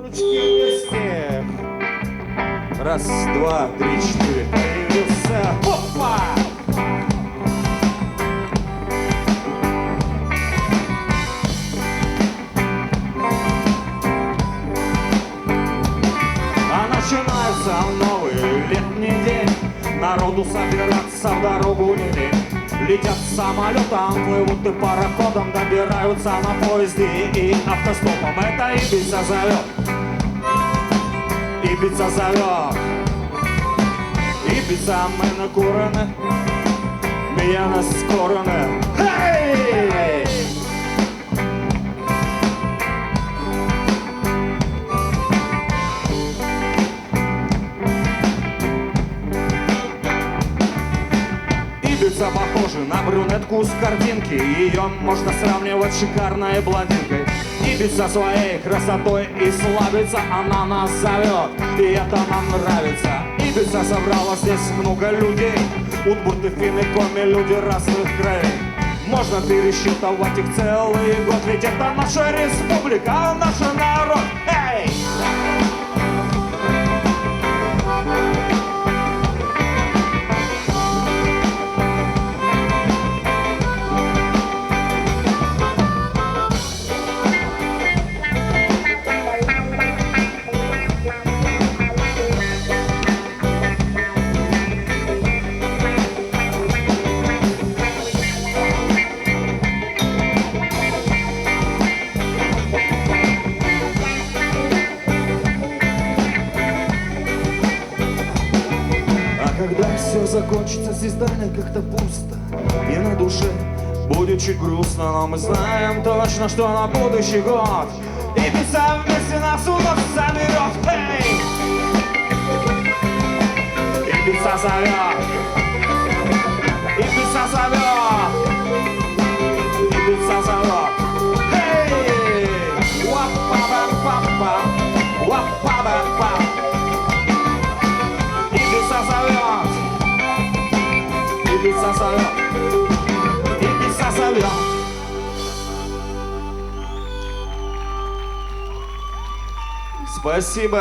Ручки вместе. Раз, два, три, четыре. Появился. Опа! А начинается новый летний день. Народу собираться в дорогу не лень. Летят самолетом, плывут и пароходом, добираются на поезде и автостопом. Это Ибица зовет, Ибица зовет. Ибица, мы накураны, меня наскораны. Эй! Ибица похожа на брюнетку с картинки. Ее можно сравнивать с шикарной блондинкой. Ибица своей красотой и славится, она нас зовет, и это нам нравится. Ибица собрала здесь много людей, удмурты, финны, коми, люди разных краев. Можно пересчитывать их целый год, ведь это наша республика, наш народ. Эй! Когда все закончится, здесь станет как-то пусто и на душе будет чуть грустно, но мы знаем точно, что на будущий год Ибица вместе нас вновь соберет. Эй! Ибица зовет, Ибица зовет, Ибица зовет. Эй! Уа-па-ба-па-па, уа-па-ба-па. Ибица зовет, Ибица зовет, Ибица зовет. Спасибо.